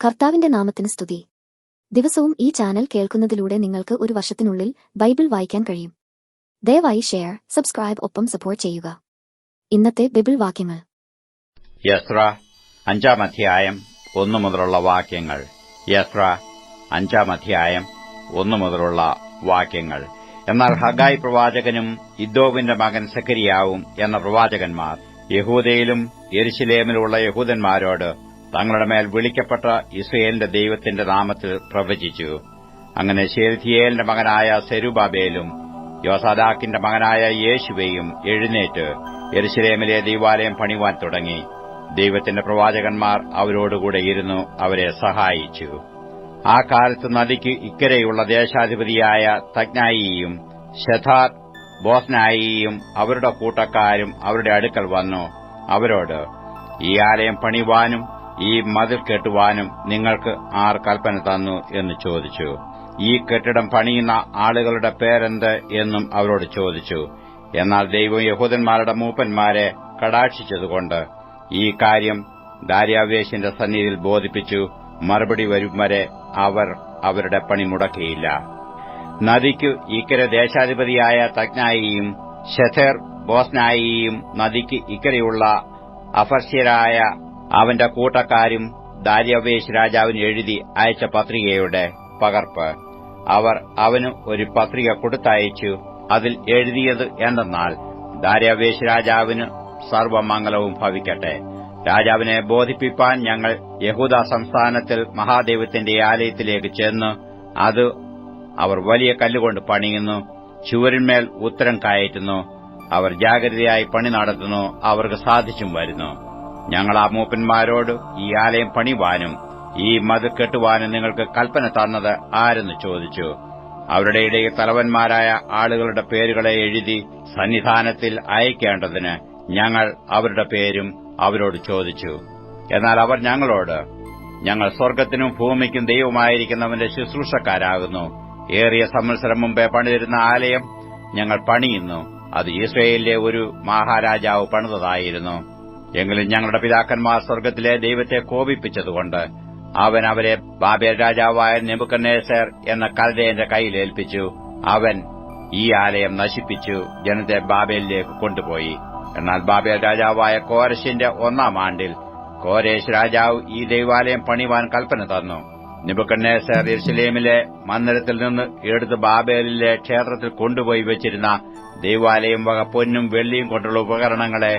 കർത്താവിന്റെ നാമത്തിന് സ്തുതി. ദിവസവും ഈ ചാനൽ കേൾക്കുന്നതിലൂടെ നിങ്ങൾക്ക് ഒരു വർഷത്തിനുള്ളിൽ ബൈബിൾ വായിക്കാൻ കഴിയും. ദയവായി ഷെയർ, സബ്സ്ക്രൈബ് ഒപ്പം സപ്പോർട്ട് ചെയ്യുക. ഇന്നത്തെ ബൈബിൾ വാക്യങ്ങൾ. യസ്ര 5-ാം അധ്യായം 1 മുതലുള്ള വാക്യങ്ങൾ. യസ്ര 5-ാം അധ്യായം 1 മുതലുള്ള വാക്യങ്ങൾ. എന്നാൽ ഹഗായി പ്രവാചകനും ഇദ്ദോവിന്റെ മകൻ സെഖര്യാവും എന്ന പ്രവാചകന്മാർ യഹൂദയിലും യെരുശലേമിലുമുള്ള യഹൂദന്മാരോട് തങ്ങളുടെ മേൽ വിളിക്കപ്പെട്ട ഇസ്രായേലിന്റെ ദൈവത്തിന്റെ നാമത്തിൽ പ്രവചിച്ചു. അങ്ങനെ ശെയൽതീയേലിന്റെ മകനായ സെരുബ്ബാബേലും യോസാദാക്കിന്റെ മകനായ യേശുവയും എഴുന്നേറ്റ് യെരുശലേമിലെ ദൈവാലയം പണിവാൻ തുടങ്ങി. ദൈവത്തിന്റെ പ്രവാചകന്മാർ അവരോടുകൂടെ ഇരുന്നു അവരെ സഹായിച്ചു. ആ കാലത്ത് നദിക്ക് ഇക്കരെയുള്ള ദേശാധിപതിയായ തഗ്നായിയും ശെഥാർ ബോസ്നായിയും അവരുടെ കൂട്ടക്കാരും അവരുടെ അടുക്കൽ വന്നു അവരോട്, ഈ ആലയം പണിവാനും ഈ മതിൽ കെട്ടുവാനും നിങ്ങൾക്ക് ആർ കൽപ്പന തന്നു എന്ന് ചോദിച്ചു. ഈ കെട്ടിടം പണിയുന്ന ആളുകളുടെ പേരെന്ത് എന്നും അവരോട് ചോദിച്ചു. എന്നാൽ ദൈവം യഹൂദന്മാരുടെ മൂപ്പന്മാരെ കടാക്ഷിച്ചതുകൊണ്ട് ഈ കാര്യം ദാര്യാവേശിന്റെ സന്നിധിയിൽ ബോധിപ്പിച്ചു. മറുപടി വരും വരെ അവർ അവരുടെ പണി മുടക്കിയില്ല. നദിക്കു ഇക്കരെ ദേശാധിപതിയായ തഗ്നായിയും ശെഥേർ ബോസ്നായിയും നദിക്ക് ഇക്കരെയുള്ള അഫർസ്യരായ അവന്റെ കൂട്ടക്കാരും ദാര്യാവേശ് രാജാവിന് എഴുതി അയച്ച പത്രികയുടെ പകർപ്പ് അവർ അവന് ഒരു പത്രിക കൊടുത്തയച്ചു. അതിൽ എഴുതിയത് എന്തെന്നാൽ, ദാര്യാവേശ് രാജാവിന് സർവമംഗളവും ഭവിക്കട്ടെ. രാജാവിനെ ബോധിപ്പിപ്പാൻ ഞങ്ങൾ യഹൂദ സംസ്ഥാനത്തിൽ മഹാദൈവത്തിന്റെ ആലയത്തിലേക്ക് ചെന്ന് അത് അവർ വലിയ കല്ലുകൊണ്ട് പണിയുന്നു, ചുവരിന്മേൽ ഉത്തരം കയറ്റുന്നു. അവർ ജാഗ്രതയായി പണി നടത്തുന്നു, അവർക്ക് സാധിച്ചും വരുന്നു. ഞങ്ങൾ ആ മൂപ്പന്മാരോട് ഈ ആലയം പണിവാനും ഈ മതിൽ കെട്ടുവാനും നിങ്ങൾക്ക് കൽപ്പന തന്നത് ആരെന്ന് ചോദിച്ചു. അവരുടെ ഇടയിൽ തലവന്മാരായ ആളുകളുടെ പേരുകളെ എഴുതി സന്നിധാനത്തിൽ അയക്കേണ്ടതിന് ഞങ്ങൾ അവരുടെ പേരും അവരോട് ചോദിച്ചു. എന്നാൽ അവർ ഞങ്ങളോട്, ഞങ്ങൾ സ്വർഗ്ഗത്തിനും ഭൂമിക്കും ദൈവമായിരിക്കുന്നവന്റെ ശുശ്രൂഷക്കാരാകുന്നു. ഏറിയ സംവത്സരം മുമ്പേ പണിതിരുന്ന ആലയം ഞങ്ങൾ പണിയുന്നു. അത് ഇസ്രായേലിലെ ഒരു മഹാരാജാവ് പണിതതായിരുന്നു. എങ്കിലും ഞങ്ങളുടെ പിതാക്കന്മാർ സ്വർഗ്ഗത്തിലെ ദൈവത്തെ കോപിപ്പിച്ചതുകൊണ്ട് അവൻ അവരെ ബാബേൽ രാജാവായ നെബൂഖദ്നേസർ എന്ന കൽദയന്റെ കയ്യിൽ ഏൽപ്പിച്ചു. അവൻ ഈ ആലയം നശിപ്പിച്ചു ജനത്തെ ബാബേലിലേക്ക് കൊണ്ടുപോയി. എന്നാൽ ബാബേൽ രാജാവായ കോരശിന്റെ 1-ാം ആണ്ടിൽ കോരേശ് രാജാവ് ഈ ദൈവാലയം പണിവാൻ കൽപ്പന തന്നു. നെബൂഖദ്നേസർ യെരുശലേമിലെ മന്ദിരത്തിൽ നിന്ന് എടുത്ത് ബാബേലിലെ ക്ഷേത്രത്തിൽ കൊണ്ടുപോയി വെച്ചിരുന്ന ദൈവാലയം വക പൊന്നും വെള്ളിയും കൊണ്ടുള്ള ഉപകരണങ്ങളെ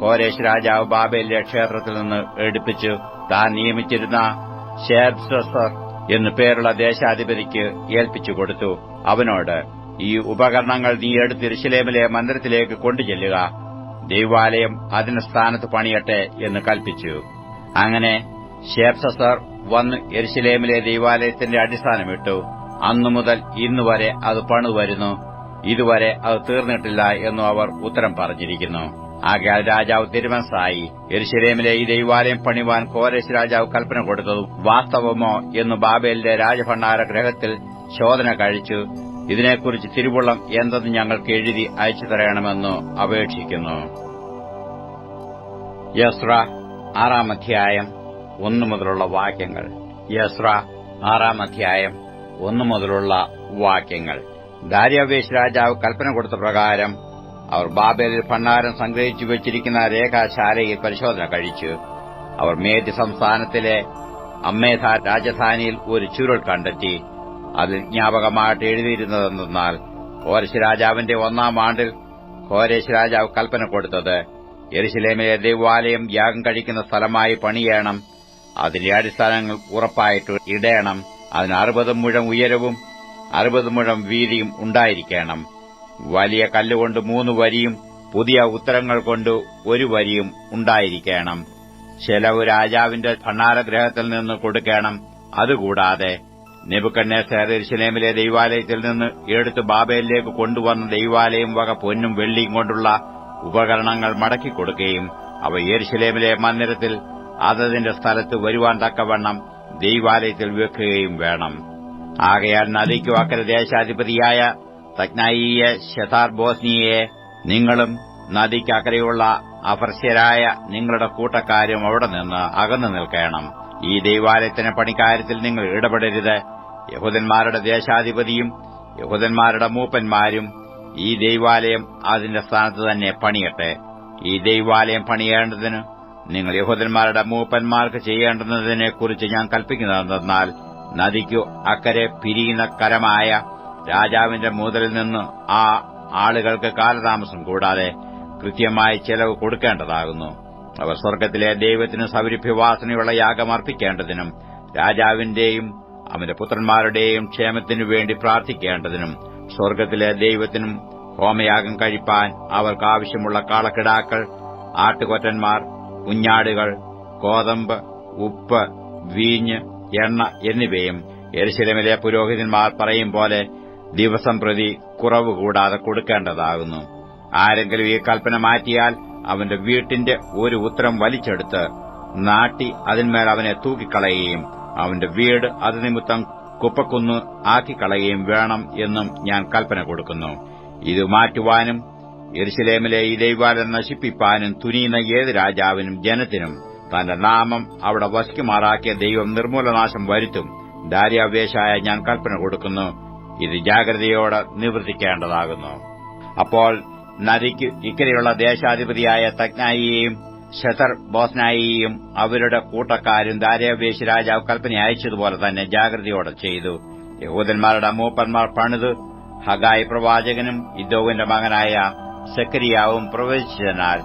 കോരേശ് രാജാവ് ബാബേലിലെ ക്ഷേത്രത്തിൽ നിന്ന് എടുപ്പിച്ചു താൻ നിയമിച്ചിരുന്ന ശേബ്സസർ എന്നു പേരുള്ള ദേശാധിപതിക്ക് ഏൽപ്പിച്ചു കൊടുത്തു. അവനോട്, ഈ ഉപകരണങ്ങൾ നീ എടുത്ത് യെരുശലേമിലെ മന്ദിരത്തിലേക്ക് കൊണ്ടുചെല്ലുക, ദൈവാലയം അതിന്റെ സ്ഥാനത്ത് പണിയട്ടെ എന്ന് കൽപ്പിച്ചു. അങ്ങനെ ശേബ്സസർ വന്ന് യെരുശലേമിലെ ദൈവാലയത്തിന്റെ അടിസ്ഥാനമിട്ടു. അന്നുമുതൽ ഇന്നുവരെ അത് പണിതുവരുന്നു. ഇതുവരെ അത് തീർന്നിട്ടില്ല എന്നും അവർ ഉത്തരം പറഞ്ഞിരിക്കുന്നു. ആകയാൽ രാജാവ് തിരുമനസ്സായി യെരുശലേമിലെ ഈ ദൈവാലയം പണിവാൻ കോരേശ് രാജാവ് കൽപ്പന കൊടുത്തത് വാസ്തവമോ എന്ന് ബാബേലിന്റെ രാജഭണ്ഡാര ഗൃഹത്തിൽ ശോധന കഴിച്ചു ഇതിനെക്കുറിച്ച് തിരുവുള്ളം എന്തെന്ന് ഞങ്ങൾക്ക് എഴുതി അയച്ചു തരണമെന്ന് അപേക്ഷിക്കുന്നു. യസ്ര 6-ാം അധ്യായം 1 മുതലുള്ള വാക്യങ്ങൾ. യസ്ര 6-ാം അധ്യായം 1 മുതലുള്ള വാക്യങ്ങൾ. ദാര്യാവേശ് രാജാവ് കൽപ്പന കൊടുത്ത പ്രകാരം അവർ ബാബേലിൽ ഭണ്ഡാരം സംഗ്രഹിച്ചു വെച്ചിരിക്കുന്ന രേഖാശാലയിൽ പരിശോധന കഴിച്ചു. അവർ മേദ്യ സംസ്ഥാനത്തിലെ അമ്മേധ രാജധാനിയിൽ ഒരു ചുരുൾ കണ്ടെത്തി. അതിൽ ജ്ഞാപകമായിട്ട് എഴുതിയിരുന്നതെന്നാൽ, കോരേശ് രാജാവിന്റെ 1-ാം ആണ്ടിൽ കോരേശ് രാജാവ് കൽപ്പന കൊടുത്തത്, യെരുശലേമിലെ ദൈവാലയം യാഗം കഴിക്കുന്ന സ്ഥലമായി പണിയണം. അതിന്റെ അടിസ്ഥാനങ്ങൾ ഉറപ്പായിട്ട് ഇടേണം. അതിന് 60 മുഴം ഉയരവും 60 മുഴം വീതിയും ഉണ്ടായിരിക്കണം. വലിയ കല്ലുകൊണ്ട് 3 വരിയും പുതിയ ഉത്തരങ്ങൾ കൊണ്ട് 1 വരിയും ഉണ്ടായിരിക്കണം. ചെലവ് രാജാവിന്റെ ഭണ്ഡാരഗൃഹത്തിൽ നിന്ന് കൊടുക്കണം. അതുകൂടാതെ നെബൂഖദ്നേസർ യെരുശലേമിലെ ദൈവാലയത്തിൽ നിന്ന് എടുത്ത് ബാബേലിലേക്ക് കൊണ്ടുവന്ന ദൈവാലയം വക പൊന്നും വെള്ളിയും കൊണ്ടുള്ള ഉപകരണങ്ങൾ മടക്കിക്കൊടുക്കുകയും അവ യെരുശലേമിലെ മന്ദിരത്തിൽ അതതിന്റെ സ്ഥലത്ത് വരുവാൻ തക്കവണ്ണം ദൈവാലയത്തിൽ വെക്കുകയും വേണം. ആകയാൽ നദിക്കു അക്കരെ ദേശാധിപതിയായ തഗ്നായിയെ ശെഥാർ ബോസ്നിയെ നിങ്ങളും നദിക്കക്കരെയുള്ള അഫർസ്യരായ നിങ്ങളുടെ കൂട്ടക്കാരും അവിടെ നിന്ന് അകന്നു നിൽക്കണം. ഈ ദൈവാലയത്തിന് പണിക്കാര്യത്തിൽ നിങ്ങൾ ഇടപെടരുത്. യഹൂദന്മാരുടെ ദേശാധിപതിയും യഹൂദന്മാരുടെ മൂപ്പന്മാരും ഈ ദൈവാലയം അതിന്റെ സ്ഥാനത്ത് തന്നെ പണിയട്ടെ. ഈ ദൈവാലയം പണിയേണ്ടതിന് നിങ്ങൾ യഹൂദന്മാരുടെ മൂപ്പന്മാർക്ക് ചെയ്യേണ്ടുന്നതിനെക്കുറിച്ച് ഞാൻ കൽപ്പിക്കുന്നതെന്നാൽ, നദിക്കു അക്കരെ പിരിയുന്ന കരമായ രാജാവിന്റെ മുതലിൽ നിന്ന് ആ ആളുകൾക്ക് കാലതാമസം കൂടാതെ കൃത്യമായ ചെലവ് കൊടുക്കേണ്ടതാകുന്നു. അവർ സ്വർഗ്ഗത്തിലെ ദൈവത്തിന് സൗരഭ്യവാസനയുള്ള യാഗം അർപ്പിക്കേണ്ടതിനും രാജാവിന്റെയും അവന്റെ പുത്രന്മാരുടെയും ക്ഷേമത്തിനു വേണ്ടി പ്രാർത്ഥിക്കേണ്ടതിനും സ്വർഗ്ഗത്തിലെ ദൈവത്തിനും ഹോമയാഗം കഴിപ്പാൻ അവർക്ക് ആവശ്യമുള്ള കാളക്കിടാക്കൾ, ആട്ടുകൊറ്റന്മാർ, കുഞ്ഞാടുകൾ, കോതമ്പ്, ഉപ്പ്, വീഞ്ഞ്, എണ്ണ എന്നിവയും യെരൂശലേമിലെ പുരോഹിതന്മാർ പറയും പോലെ ദിവസം പ്രതി കുറവ് കൂടാതെ കൊടുക്കേണ്ടതാകുന്നു. ആരെങ്കിലും ഈ കൽപ്പന മാറ്റിയാൽ അവന്റെ വീട്ടിന്റെ ഒരു ഉത്തരം വലിച്ചെടുത്ത് നാട്ടി അതിന്മേൽ അവനെ തൂക്കിക്കളയുകയും അവന്റെ വീട് അത് നിമിത്തം കുപ്പക്കുന്ന് ആക്കിക്കളയുകയും വേണം എന്നും ഞാൻ കൽപ്പന കൊടുക്കുന്നു. ഇത് മാറ്റുവാനും യെരൂശലേമിലെ ഈ ദൈവാലയം നശിപ്പിപ്പാനും തുനിയുന്ന ഏത് രാജാവിനും ജനത്തിനും തന്റെ നാമം അവിടെ വസിക്കുമാറാക്കിയ ദൈവം നിർമ്മൂലനാശം വരുത്തും. ദാര്യാവേശായ ഞാൻ കൽപ്പന കൊടുക്കുന്നു. ഇത് ജാഗ്രതയോടെ നിവർത്തിക്കേണ്ടതാകുന്നു. അപ്പോൾ നദിക്ക് ഇക്കരെയുള്ള ദേശാധിപതിയായ തഗ്നായിയെയും ശെതർ ബോസ്നായിയെയും അവരുടെ കൂട്ടക്കാരും ദാര്യാവേശ് രാജാവ് കൽപ്പന അയച്ചതുപോലെ തന്നെ ജാഗ്രതയോടെ ചെയ്തു. യഹൂദന്മാരുടെ മൂപ്പന്മാർ പണിത് ഹഗായി പ്രവാചകനും ഇദ്ദോവിന്റെ മകനായ സെക്കരിയാവും പ്രവചിച്ചതിനാൽ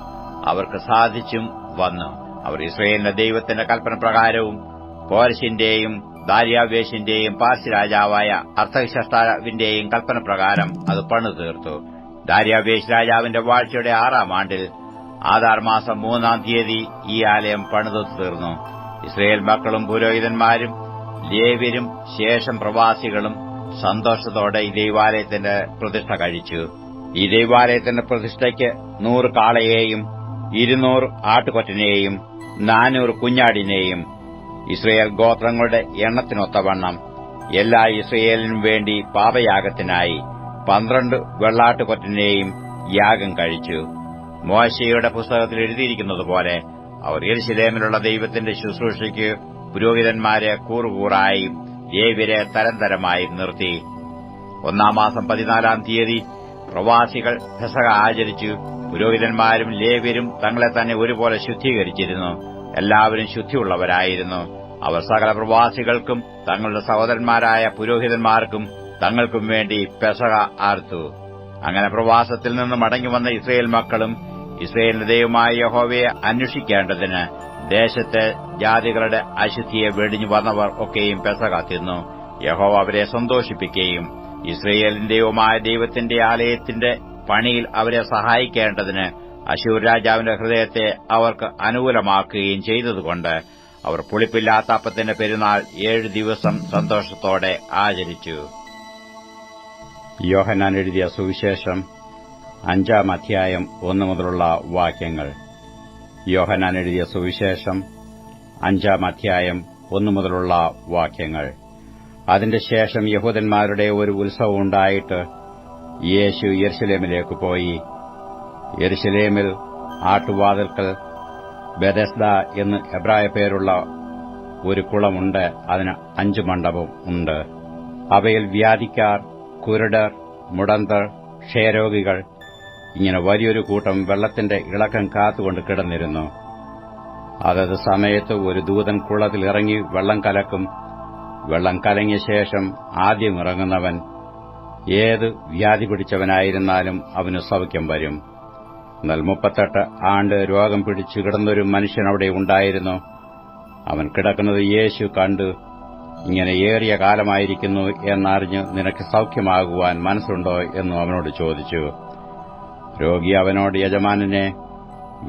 അവർക്ക് സാധിച്ചും വന്നു. അവർ ഇസ്രായേലിന്റെ ദൈവത്തിന്റെ കൽപ്പന പ്രകാരവും കോരശിന്റെയും ദാര്യാവേശിന്റെയും പാർസി രാജാവായ അർത്തഹ്ശഷ്ടാവിന്റെയും കൽപ്പന പ്രകാരം അത് പണിതു തീർത്തു. ദാര്യാവേശ് രാജാവിന്റെ വാഴ്ചയുടെ 6-ാം ആണ്ടിൽ ആദാർ മാസം 3-ാം തീയതി ഈ ആലയം പണിതു തീർന്നു. ഇസ്രായേൽ മക്കളും പുരോഹിതന്മാരും ലേവ്യരും ശേഷം പ്രവാസികളും സന്തോഷത്തോടെ ഈ ദൈവാലയത്തിന്റെ പ്രതിഷ്ഠ കഴിച്ചു. ഈ ദൈവാലയത്തിന്റെ പ്രതിഷ്ഠയ്ക്ക് 100 കാളയെയും 200 ആട്ടുകൊറ്റനെയും 400 കുഞ്ഞാടിനെയും ഇസ്രായേൽ ഗോത്രങ്ങളുടെ എണ്ണത്തിനൊത്തവണ്ണം എല്ലാ ഇസ്രായേലിനും വേണ്ടി പാപയാഗത്തിനായി 12 വെള്ളാട്ടുകൊറ്റനെയും യാഗം കഴിച്ചു. മോശെയുടെ പുസ്തകത്തിൽ എഴുതിയിരിക്കുന്നതുപോലെ അവർ യെരൂശലേമിലുള്ള ദൈവത്തിന്റെ ശുശ്രൂഷയ്ക്ക് പുരോഹിതന്മാരെ കൂറുകൂറായി ലേവ്യരെ തരംതരമായി നിർത്തി. 1-ാം മാസം 14-ാം തീയതി പ്രവാസികൾ പെസഹ ആചരിച്ചു. പുരോഹിതന്മാരും ലേവ്യരും തങ്ങളെ തന്നെ ഒരുപോലെ ശുദ്ധീകരിച്ചിരുന്നു. എല്ലാവരും ശുദ്ധിയുള്ളവരായിരുന്നു. അവർ സകല പ്രവാസികൾക്കും തങ്ങളുടെ സഹോദരന്മാരായ പുരോഹിതന്മാർക്കും തങ്ങൾക്കും വേണ്ടി പെസഹ ആർത്തു. അങ്ങനെ പ്രവാസത്തിൽ നിന്ന് മടങ്ങിവന്ന ഇസ്രായേൽ മക്കളും ഇസ്രായേലിന്റെ ദൈവമായ യഹോവയെ അന്വേഷിക്കേണ്ടതിന് ദേശത്തെ ജാതികളുടെ അശുദ്ധിയെ വെടിഞ്ഞു വന്നവർ ഒക്കെയും പെസഹ തിന്നു. യഹോവ അവരെ സന്തോഷിപ്പിക്കുകയും ഇസ്രായേലിന്റെ ദൈവമായ ദൈവത്തിന്റെ ആലയത്തിന്റെ പണിയിൽ അവരെ സഹായിക്കേണ്ടതിന് അശ്ശൂർ രാജാവിന്റെ ഹൃദയത്തെ അവർക്ക് അനുകൂലമാക്കുകയും ചെയ്തതുകൊണ്ട് അവർ പുളിപ്പില്ലാത്ത അപ്പത്തിന്റെ പെരുന്നാൾ 7 ദിവസം സന്തോഷത്തോടെ ആചരിച്ചു. യോഹന്നാൻ എഴുതിയ സുവിശേഷം 5-ാം അധ്യായം 1 മുതലുള്ള വാക്യങ്ങൾ. യോഹന്നാൻ എഴുതിയ സുവിശേഷം 5-ാം അധ്യായം 1 മുതലുള്ള വാക്യങ്ങൾ. അതിന്റെ ശേഷം യഹൂദന്മാരുടെ ഒരു ഉത്സവം ഉണ്ടായിട്ട് യേശു യെരൂശലേമിലേക്ക് പോയി. യെരൂശലേമിൽ ആട്ടുവാതിൽക്കൽ ബെഥെസ്ദ എന്ന് എബ്രായ പേരുള്ള ഒരു കുളമുണ്ട്. അതിന് 5 മണ്ഡപം ഉണ്ട്. അവയിൽ വ്യാധിക്കാർ, കുരുടർ, മുടന്തർ, ക്ഷയരോഗികൾ ഇങ്ങനെ വലിയൊരു കൂട്ടം വെള്ളത്തിന്റെ ഇളക്കം കാത്തുകൊണ്ട് കിടന്നിരുന്നു. അതത് സമയത്ത് ഒരു ദൂതൻ കുളത്തിൽ ഇറങ്ങി വെള്ളം കലക്കും. വെള്ളം കലങ്ങിയ ശേഷം ആദ്യം ഇറങ്ങുന്നവൻ ഏത് വ്യാധി പിടിച്ചവനായിരുന്നാലും അവന് സൗഖ്യം വരും. എന്നാൽ 38 ആണ്ട് രോഗം പിടിച്ചു കിടന്നൊരു മനുഷ്യൻ അവിടെ ഉണ്ടായിരുന്നു. അവൻ കിടക്കുന്നത് യേശു കണ്ടു, ഇങ്ങനെ ഏറിയ കാലമായിരിക്കുന്നു എന്നറിഞ്ഞ് നിനക്ക് സൗഖ്യമാകുവാൻ മനസ്സുണ്ടോ എന്നു അവനോട് ചോദിച്ചു. രോഗി അവനോട്, യജമാനനെ,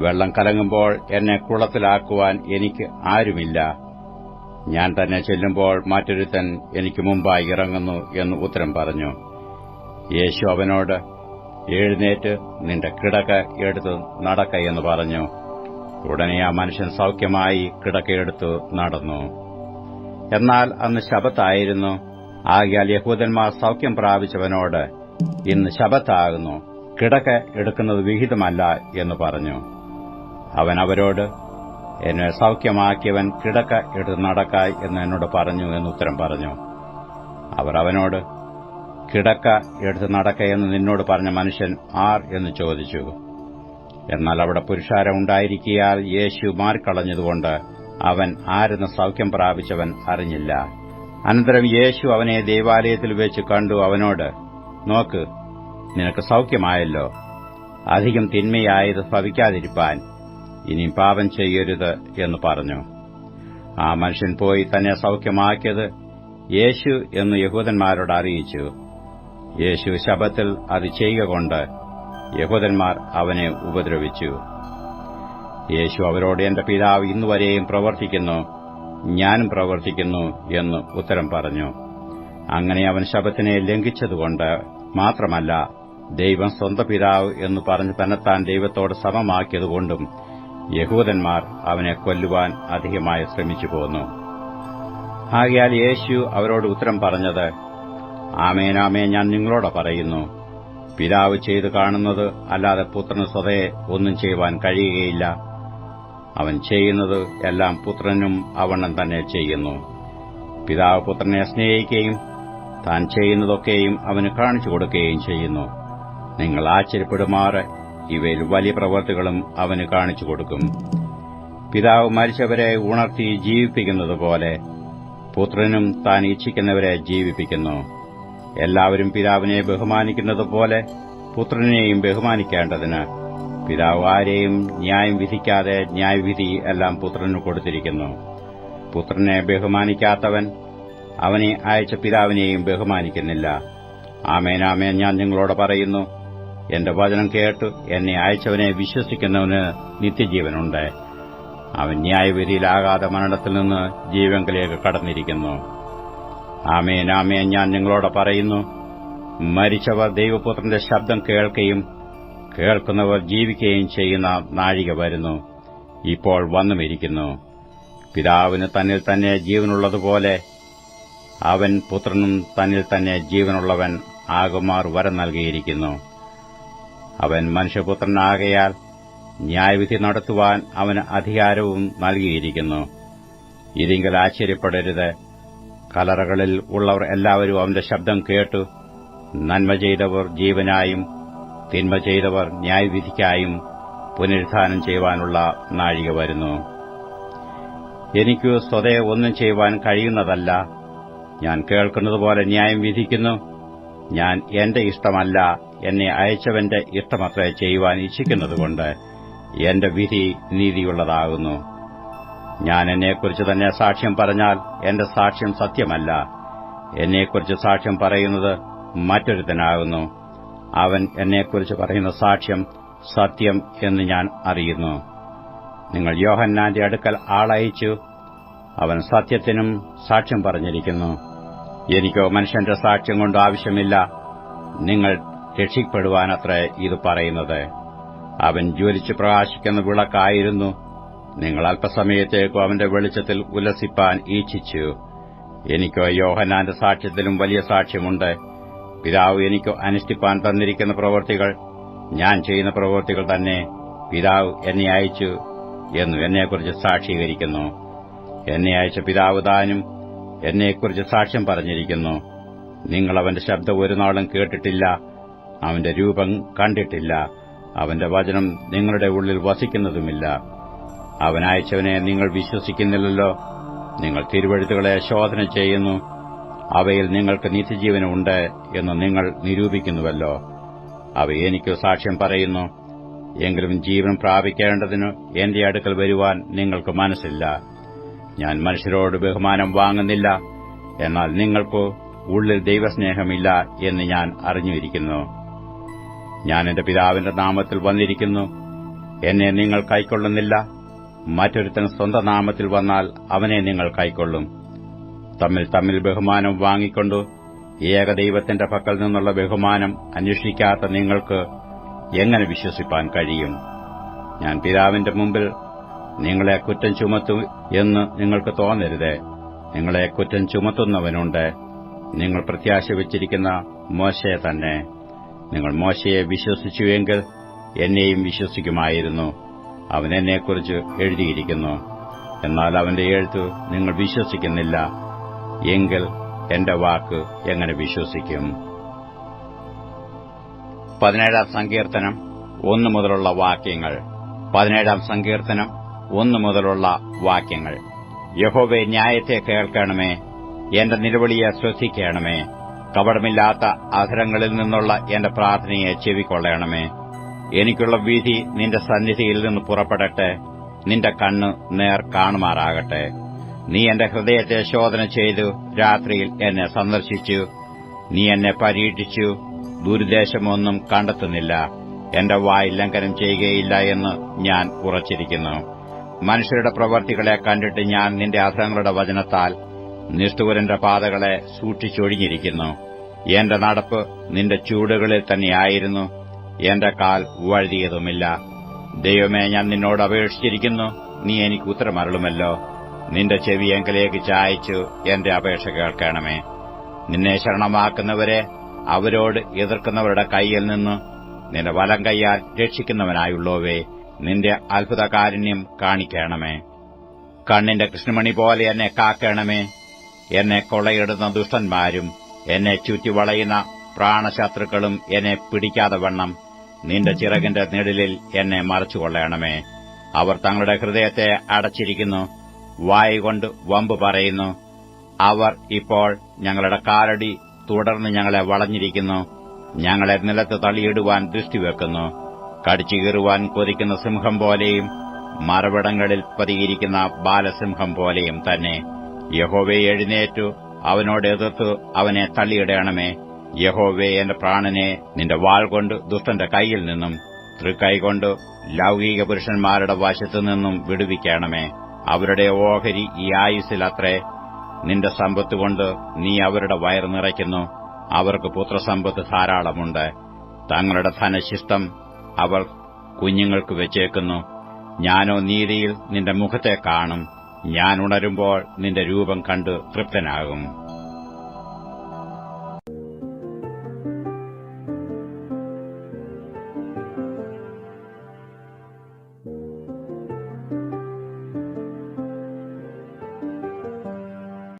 വെള്ളം കലങ്ങുമ്പോൾ എന്നെ കുളത്തിലാക്കുവാൻ എനിക്ക് ആരുമില്ല. ഞാൻ തന്നെ ചെല്ലുമ്പോൾ മറ്റൊരുത്തൻ എനിക്ക് മുമ്പായി ഇറങ്ങുന്നു എന്ന് ഉത്തരം പറഞ്ഞു. യേശു അവനോട്, എഴുന്നേറ്റ് നിന്റെ കിടക്ക എടുത്ത് നടക്ക എന്ന് പറഞ്ഞു. ഉടനെ ആ മനുഷ്യൻ സൗഖ്യമായി കിടക്കയെടുത്തു നടന്നു. എന്നാൽ അന്ന് ശബത്തായിരുന്നു. ആകയാൽ യഹൂദന്മാർ സൗഖ്യം പ്രാപിച്ചവനോട്, ഇന്ന് ശബത്താകുന്നു, കിടക്ക എടുക്കുന്നത് വിഹിതമല്ല എന്ന് പറഞ്ഞു. അവൻ അവരോട്, എന്നെ സൌഖ്യമാക്കിയവൻ കിടക്ക എടുത്ത് നടക്ക എന്ന് എന്നോട് പറഞ്ഞു എന്നുത്തരം പറഞ്ഞു. അവർ അവനോട്, കിടക്ക എടുത്ത് നടക്ക എന്ന് നിന്നോട് പറഞ്ഞ മനുഷ്യൻ ആർ എന്ന് ചോദിച്ചു. എന്നാൽ അവിടെ പുരുഷാരം ഉണ്ടായിരിക്കയാൽ യേശു മാറിക്കളഞ്ഞതുകൊണ്ട് അവൻ ആരെന്ന് സൌഖ്യം പ്രാപിച്ചവൻ അറിഞ്ഞില്ല. അനന്തരം യേശു അവനെ ദൈവാലയത്തിൽ വെച്ച് കണ്ടു അവനോട്, നോക്ക്, നിനക്ക് സൌഖ്യമായല്ലോ. അധികം തിന്മയായത് ഭവിക്കാതിരിപ്പാൻ ഇനി പാപം ചെയ്യരുത് എന്ന് പറഞ്ഞു. ആ മനുഷ്യൻ പോയി തന്നെ സൌഖ്യമാക്കിയത് യേശു എന്ന് യഹൂദന്മാരോട് അറിയിച്ചു. യേശു ശബ്ബത്തിൽ അത് ചെയ്യുകകൊണ്ട് യഹൂദന്മാർ അവനെ ഉപദ്രവിച്ചു. യേശു അവരോട്, എന്റെ പിതാവ് ഇന്നുവരെയും പ്രവർത്തിക്കുന്നു, ഞാനും പ്രവർത്തിക്കുന്നു എന്ന് ഉത്തരം പറഞ്ഞു. അങ്ങനെ അവൻ ശബ്ബത്തിനെ ലംഘിച്ചതുകൊണ്ട് മാത്രമല്ല, ദൈവം സ്വന്തം പിതാവ് എന്ന് പറഞ്ഞ് തന്നെത്താൻ ദൈവത്തോട് സമമാക്കിയതുകൊണ്ടും യഹൂദന്മാർ അവനെ കൊല്ലുവാൻ അധികമായി ശ്രമിച്ചു പോന്നു. ആകയാൽ യേശു അവരോട് ഉത്തരം പറഞ്ഞത്, ആമേൻ ആമേൻ ഞാൻ നിങ്ങളോട് പറയുന്നു, പിതാവ് ചെയ്തു കാണുന്നത് അല്ലാതെ പുത്രന് സ്വതേ ഒന്നും ചെയ്യുവാൻ കഴിയുകയില്ല. അവൻ ചെയ്യുന്നത് എല്ലാം പുത്രനും അവണ്ണം തന്നെ ചെയ്യുന്നു. പിതാവ് പുത്രനെ സ്നേഹിക്കുകയും താൻ ചെയ്യുന്നതൊക്കെയും അവന് കാണിച്ചു കൊടുക്കുകയും ചെയ്യുന്നു. നിങ്ങൾ ആശ്ചര്യപ്പെടുമാറ് ഇവയിൽ വലിയ പ്രവൃത്തികളും അവന് കാണിച്ചു കൊടുക്കും. പിതാവ് മരിച്ചവരെ ഉണർത്തി ജീവിപ്പിക്കുന്നതുപോലെ പുത്രനും താൻ ഇച്ഛിക്കുന്നവരെ ജീവിപ്പിക്കുന്നു. എല്ലാവരും പിതാവിനെ ബഹുമാനിക്കുന്നതുപോലെ പുത്രനെയും ബഹുമാനിക്കേണ്ടതിന് പിതാവ് ആരെയും ന്യായം വിധിക്കാതെ ന്യായവിധി എല്ലാം പുത്രന് കൊടുത്തിരിക്കുന്നു. പുത്രനെ ബഹുമാനിക്കാത്തവൻ അവനെ അയച്ച പിതാവിനെയും ബഹുമാനിക്കുന്നില്ല. ആമേൻ ആമേൻ ഞാൻ നിങ്ങളോട് പറയുന്നു, എന്റെ വചനം കേട്ടു എന്നെ അയച്ചവനെ വിശ്വസിക്കുന്നവന് നിത്യജീവനുണ്ട്. അവൻ ന്യായവിധിയിലാകാതെ മരണത്തിൽ നിന്ന് ജീവങ്കിലേക്ക് കടന്നിരിക്കുന്നു. ആമേൻ ആമേൻ ഞാൻ നിങ്ങളോട് പറയുന്നു, മരിച്ചവർ ദൈവപുത്രന്റെ ശബ്ദം കേൾക്കുകയും കേൾക്കുന്നവർ ജീവിക്കുകയും ചെയ്യുന്ന നാഴിക വരുന്നു, ഇപ്പോൾ വന്നുമിരിക്കുന്നു. പിതാവിന് തന്നിൽ തന്നെ ജീവനുള്ളതുപോലെ അവൻ പുത്രനും തന്നിൽ തന്നെ ജീവനുള്ളവൻ ആകുമാർ വരം നൽകിയിരിക്കുന്നു. അവൻ മനുഷ്യപുത്രനാകയാൽ ന്യായവിധി നടത്തുവാൻ അവന് അധികാരവും നൽകിയിരിക്കുന്നു. ഇതിങ്കൽ ആശ്ചര്യപ്പെടരുത്. കല്ലറകളിൽ ഉള്ളവർ എല്ലാവരും അവന്റെ ശബ്ദം കേട്ടു നന്മ ചെയ്തവർ ജീവനായും തിന്മ ചെയ്തവർ ന്യായവിധിക്കായും പുനരുത്ഥാനം ചെയ്യുവാനുള്ള നാഴിക വരുന്നു. എനിക്കു സ്വതേ ഒന്നും ചെയ്യുവാൻ കഴിയുന്നതല്ല. ഞാൻ കേൾക്കുന്നതുപോലെ ന്യായം വിധിക്കുന്നു. ഞാൻ എന്റെ ഇഷ്ടമല്ല, എന്നെ അയച്ചവന്റെ ഇഷ്ടമത്രേ ചെയ്യുവാൻ ഇച്ഛിക്കുന്നതുകൊണ്ട് എന്റെ വിധി നീതിയുള്ളതാകുന്നു. ഞാൻ എന്നെക്കുറിച്ച് തന്നെ സാക്ഷ്യം പറഞ്ഞാൽ എന്റെ സാക്ഷ്യം സത്യമല്ല. എന്നെക്കുറിച്ച് സാക്ഷ്യം പറയുന്നത് മറ്റൊരുത്തനാകുന്നു. അവൻ എന്നെക്കുറിച്ച് പറയുന്ന സാക്ഷ്യം സത്യം എന്ന് ഞാൻ അറിയുന്നു. നിങ്ങൾ യോഹന്നാന്റെ അടുക്കൽ ആളയച്ചു. അവൻ സത്യത്തിനും സാക്ഷ്യം പറഞ്ഞിരിക്കുന്നു. എനിക്കോ മനുഷ്യന്റെ സാക്ഷ്യം കൊണ്ട് ആവശ്യമില്ല. നിങ്ങൾ രക്ഷിക്കപ്പെടുവാനത്രേ ഇത് പറയുന്നത്. അവൻ ജ്വലിച്ചു പ്രകാശിക്കുന്ന വിളക്കായിരുന്നു. നിങ്ങൾ അല്പസമയത്തേക്കും അവന്റെ വെളിച്ചത്തിൽ ഉല്ലസിപ്പാൻ ഇച്ഛിച്ചു. എനിക്കോ യോഹന്നാന്റെ സാക്ഷ്യത്തിലും വലിയ സാക്ഷ്യമുണ്ട്. പിതാവ് എനിക്ക് അനുഷ്ഠിപ്പാൻ തന്നിരിക്കുന്ന പ്രവൃത്തികൾ ഞാൻ ചെയ്യുന്ന പ്രവൃത്തികൾ തന്നെ പിതാവ് എന്നെ അയച്ചു എന്നു എന്നെക്കുറിച്ച് സാക്ഷീകരിക്കുന്നു. എന്നെ അയച്ച പിതാവ് താനും എന്നെക്കുറിച്ച് സാക്ഷ്യം പറഞ്ഞിരിക്കുന്നു. നിങ്ങൾ അവന്റെ ശബ്ദം ഒരു നാളും കേട്ടിട്ടില്ല, അവന്റെ രൂപം കണ്ടിട്ടില്ല, അവന്റെ വചനം നിങ്ങളുടെ ഉള്ളിൽ വസിക്കുന്നതുമില്ല. അവനയച്ചവനെ നിങ്ങൾ വിശ്വസിക്കുന്നില്ലല്ലോ. നിങ്ങൾ തിരുവെഴുത്തുകളെ ശോധന ചെയ്യുന്നു, അവയിൽ നിങ്ങൾക്ക് നിത്യജീവനുണ്ട് എന്ന് നിങ്ങൾ നിരൂപിക്കുന്നുവല്ലോ. അവ എനിക്ക് സാക്ഷ്യം പറയുന്നു. എങ്കിലും ജീവൻ പ്രാപിക്കേണ്ടതിന് എന്റെ അടുക്കൽ വരുവാൻ നിങ്ങൾക്ക് മനസ്സില്ല. ഞാൻ മനുഷ്യരോട് ബഹുമാനം വാങ്ങുന്നില്ല, എന്നാൽ നിങ്ങൾക്ക് ഉള്ളിൽ ദൈവസ്നേഹമില്ല എന്ന് ഞാൻ അറിഞ്ഞിരിക്കുന്നു. ഞാൻ എന്റെ പിതാവിന്റെ നാമത്തിൽ വന്നിരിക്കുന്നു, എന്നെ നിങ്ങൾ കൈക്കൊള്ളുന്നില്ല. മറ്റൊരുത്തൻ സ്വന്തം നാമത്തിൽ വന്നാൽ അവനെ നിങ്ങൾ കൈക്കൊള്ളും. തമ്മിൽ ബഹുമാനം വാങ്ങിക്കൊണ്ടു ഏകദൈവത്തിന്റെ പക്കൽ നിന്നുള്ള ബഹുമാനം അന്വേഷിക്കാത്ത നിങ്ങൾക്ക് എങ്ങനെ വിശ്വസിപ്പാൻ കഴിയും? ഞാൻ പിതാവിന്റെ മുമ്പിൽ നിങ്ങളെ കുറ്റം ചുമത്തും എന്ന് നിങ്ങൾക്ക് തോന്നരുത്. നിങ്ങളെ കുറ്റം ചുമത്തുന്നവനുണ്ട്. നിങ്ങൾ പ്രത്യാശ വച്ചിരിക്കുന്ന മോശയെ തന്നെ. നിങ്ങൾ മോശയെ വിശ്വസിച്ചുവെങ്കിൽ എന്നെയും വിശ്വസിക്കുമായിരുന്നു. അവൻ എന്നെക്കുറിച്ച് എഴുതിയിരിക്കുന്നു. എന്നാൽ അവന്റെ എഴുത്ത് നിങ്ങൾ വിശ്വസിക്കുന്നില്ല. എങ്കിൽ എന്റെ വാക്ക് എങ്ങനെ വിശ്വസിക്കും? 17-ാം സങ്കീർത്തനം 1 മുതലുള്ള വാക്യങ്ങൾ. 17-ാം സങ്കീർത്തനം 1 മുതലുള്ള വാക്യങ്ങൾ. യഹോവേ, ന്യായത്തെ കേൾക്കണമേ, എന്റെ നിലവിളിയെ ശ്രദ്ധിക്കണമേ. കപടമില്ലാത്ത അധരങ്ങളിൽ നിന്നുള്ള എന്റെ പ്രാർത്ഥനയെ ചെവിക്കൊള്ളണമേ. എനിക്കുള്ള വിധി നിന്റെ സന്നിധിയിൽ നിന്ന് പുറപ്പെടട്ടെ. നിന്റെ കണ്ണ് നേർ കാണുമാറാകട്ടെ. നീ എന്റെ ഹൃദയത്തെ ശോധന ചെയ്തു രാത്രിയിൽ എന്നെ സന്ദർശിച്ചു. നീ എന്നെ പരീക്ഷിച്ചു, ദുരുദ്ദേശമൊന്നും കണ്ടെത്തുന്നില്ല. എന്റെ വായ് ലംഘനം ചെയ്യുകയില്ല എന്ന് ഞാൻ ഉറച്ചിരിക്കുന്നു. മനുഷ്യരുടെ പ്രവൃത്തികളെ കണ്ടിട്ട് ഞാൻ നിന്റെ അധരങ്ങളുടെ വചനത്താൽ നിഷ്ഠൂരന്റെ പാതകളെ സൂക്ഷിച്ചൊഴിഞ്ഞിരിക്കുന്നു. എന്റെ നടപ്പ് നിന്റെ ചൂടുകളിൽ തന്നെയായിരുന്നു. എന്റെ കാൽ വഴുതിയതുമില്ല. ദൈവമേ, ഞാൻ നിന്നോട് അപേക്ഷിച്ചിരിക്കുന്നു. നീ എനിക്ക് ഉത്തരമരുളുമല്ലോ. നിന്റെ ചെവി എങ്കിലേക്ക് ചായച്ചു എന്റെ അപേക്ഷ കേൾക്കണമേ. നിന്നെ ശരണമാക്കുന്നവരെ അവരോട് എതിർക്കുന്നവരുടെ കൈയിൽ നിന്ന് നിന്റെ വലം കൈയാൽ രക്ഷിക്കുന്നവനായുള്ളോവേ, നിന്റെ അത്ഭുതകാരുണ്യം കാണിക്കണമേ. കണ്ണിന്റെ കൃഷ്ണമണി പോലെ എന്നെ കാക്കണമേ. എന്നെ കൊള്ളയിടുന്ന ദുഷ്ടന്മാരും എന്നെ ചുറ്റിവളയുന്ന പ്രാണശത്രുക്കളും എന്നെ പിടിക്കാതെ വണ്ണം നിന്റെ ചിറകിന്റെ നിഴലിൽ എന്നെ മറച്ചുകൊള്ളണമേ. അവർ തങ്ങളുടെ ഹൃദയത്തെ അടച്ചിരിക്കുന്നു, വായുകൊണ്ട് വമ്പ് പറയുന്നു. അവർ ഇപ്പോൾ ഞങ്ങളുടെ കാലടി തുടർന്ന് ഞങ്ങളെ വളഞ്ഞിരിക്കുന്നു. ഞങ്ങളെ നിലത്ത് തള്ളിയിടുവാൻ ദൃഷ്ടിവെക്കുന്നു. കടിച്ചു കീറുവാൻ കൊതിക്കുന്ന സിംഹം പോലെയും മറവിടങ്ങളിൽ പതിയിരിക്കുന്ന ബാലസിംഹം പോലെയും തന്നെ. യഹോവേ, എഴുന്നേറ്റു അവനോട് എതിർത്ത് അവനെ തള്ളിയിടണമേ. യഹോവേ, എന്റെ പ്രാണനെ നിന്റെ വാൾ കൊണ്ട് ദുഷ്ടന്റെ കൈയിൽ നിന്നും തൃക്കൈകൊണ്ട് ലൗകിക പുരുഷന്മാരുടെ വശത്തുനിന്നും വിടുവിക്കണമേ. അവരുടെ ഓഹരി ഈ ആയുസ്സിലത്രേ. നിന്റെ സമ്പത്തുകൊണ്ട് നീ അവരുടെ വയറ് നിറയ്ക്കുന്നു. അവർക്ക് പുത്രസമ്പത്ത് ധാരാളമുണ്ട്. തങ്ങളുടെ ധനശിഷ്ടം അവർ കുഞ്ഞുങ്ങൾക്ക് വെച്ചേക്കുന്നു. ഞാനോ നീതിയിൽ നിന്റെ മുഖത്തെ കാണും. ഞാൻ ഉണരുമ്പോൾ നിന്റെ രൂപം കണ്ട് തൃപ്തനാകും.